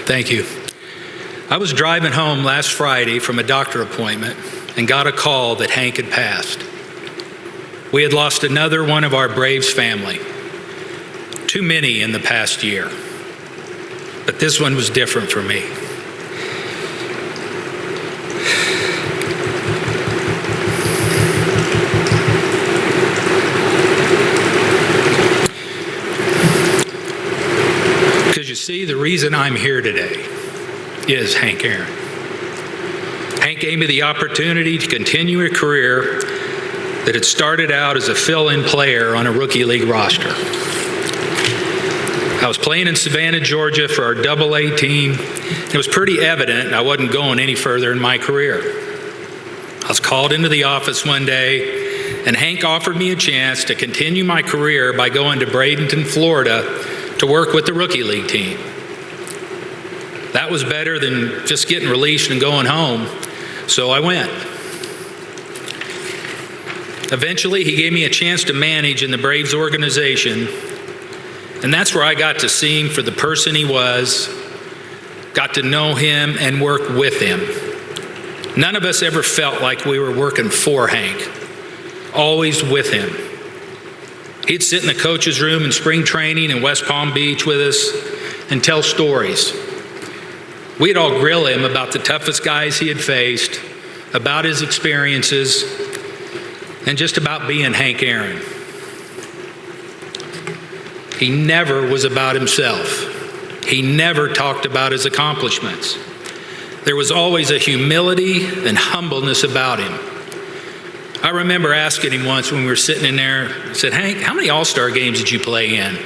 Thank you. I was driving home last Friday from a doctor appointment and got a call that Hank had passed. We had lost another one of our Braves family. Too many in the past year. But this one was different for me. Because you see, the reason I'm here today is Hank Aaron. Hank gave me the opportunity to continue a career that had started out as a fill-in player on a rookie league roster. I was playing in Savannah, Georgia for our AA team. It was pretty evident I wasn't going any further in my career. I was called into the office one day, and Hank offered me a chance to continue my career by going to Bradenton, Florida, to work with the rookie league team. That was better than just getting released and going home, so I went. Eventually, he gave me a chance to manage in the Braves organization, and that's where I got to see him for the person he was, got to know him and work with him. None of us ever felt like we were working for Hank, always with him. He'd sit in the coach's room in spring training in West Palm Beach with us and tell stories. We'd all grill him about the toughest guys he had faced, about his experiences, and just about being Hank Aaron. He never was about himself. He never talked about his accomplishments. There was always a humility and humbleness about him. I remember asking him once when we were sitting in there, I said, "Hank, how many All-Star games did you play in?"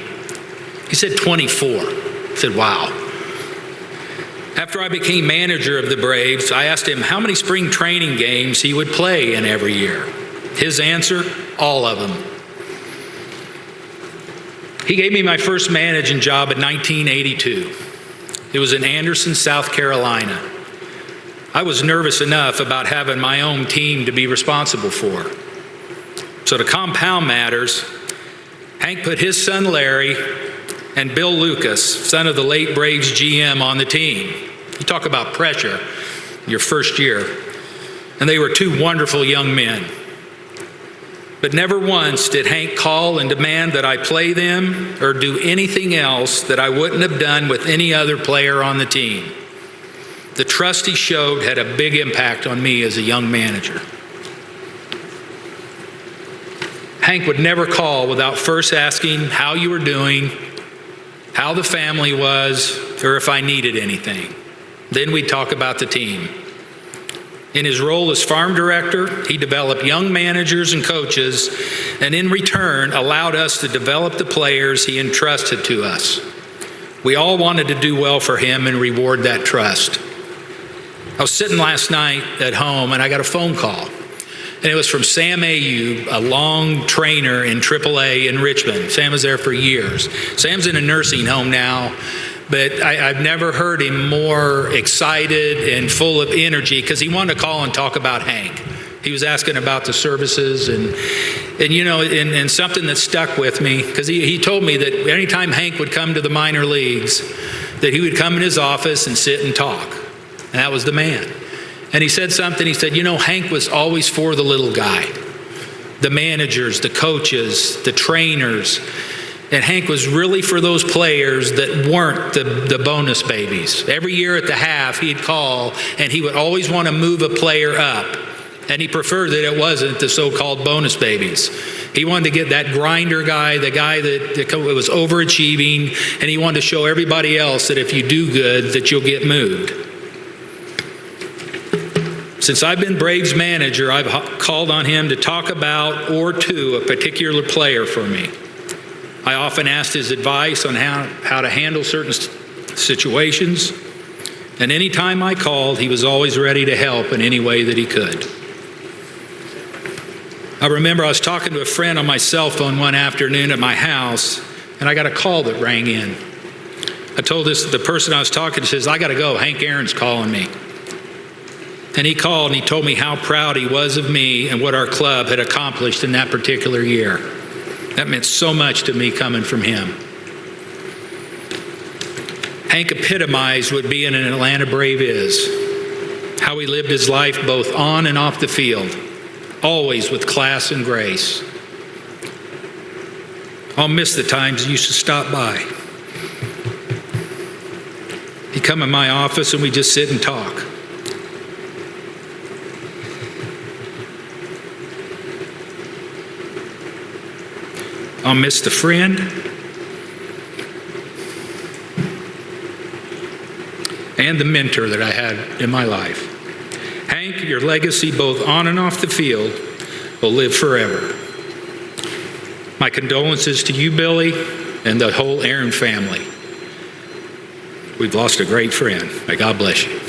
He said, 24. I said, "Wow." After I became manager of the Braves, I asked him how many spring training games he would play in every year. His answer, all of them. He gave me my first managing job in 1982. It was in Anderson, South Carolina. I was nervous enough about having my own team to be responsible for. So to compound matters, Hank put his son Larry and Bill Lucas, son of the late Braves GM, on the team. You talk about pressure your first year. And they were two wonderful young men. But never once did Hank call and demand that I play them or do anything else that I wouldn't have done with any other player on the team. The trust he showed had a big impact on me as a young manager. Hank would never call without first asking how you were doing, how the family was, or if I needed anything. Then we'd talk about the team. In his role as farm director, he developed young managers and coaches, and in return allowed us to develop the players he entrusted to us. We all wanted to do well for him and reward that trust. I was sitting last night at home and I got a phone call. And it was from Sam Ayoub, a long trainer in AAA in Richmond. Sam was there for years. Sam's in a nursing home now, but I've never heard him more excited and full of energy because he wanted to call and talk about Hank. He was asking about the services and you know, and something that stuck with me, because he told me that anytime Hank would come to the minor leagues, that he would come in his office and sit and talk. And that was the man. And he said something, he said, you know, Hank was always for the little guy, the managers, the coaches, the trainers. And Hank was really for those players that weren't the bonus babies. Every year at the half, he'd call and he would always want to move a player up. And he preferred that it wasn't the so-called bonus babies. He wanted to get that grinder guy, the guy that was overachieving, and he wanted to show everybody else that if you do good, that you'll get moved. Since I've been Braves manager, I've called on him to talk about or to a particular player for me. I often asked his advice on how to handle certain situations, and any time I called, he was always ready to help in any way that he could. I remember I was talking to a friend on my cell phone one afternoon at my house, and I got a call that rang in. I told the person I was talking to, says, I got to go, Hank Aaron's calling me. And he called and he told me how proud he was of me and what our club had accomplished in that particular year. That meant so much to me coming from him. Hank epitomized what being an Atlanta Brave is, how he lived his life both on and off the field, always with class and grace. I'll miss the times you used to stop by. You come in my office and we just sit and talk. I'll miss the friend and the mentor that I had in my life. Hank, your legacy both on and off the field will live forever. My condolences to you, Billy, and the whole Aaron family. We've lost a great friend. May God bless you.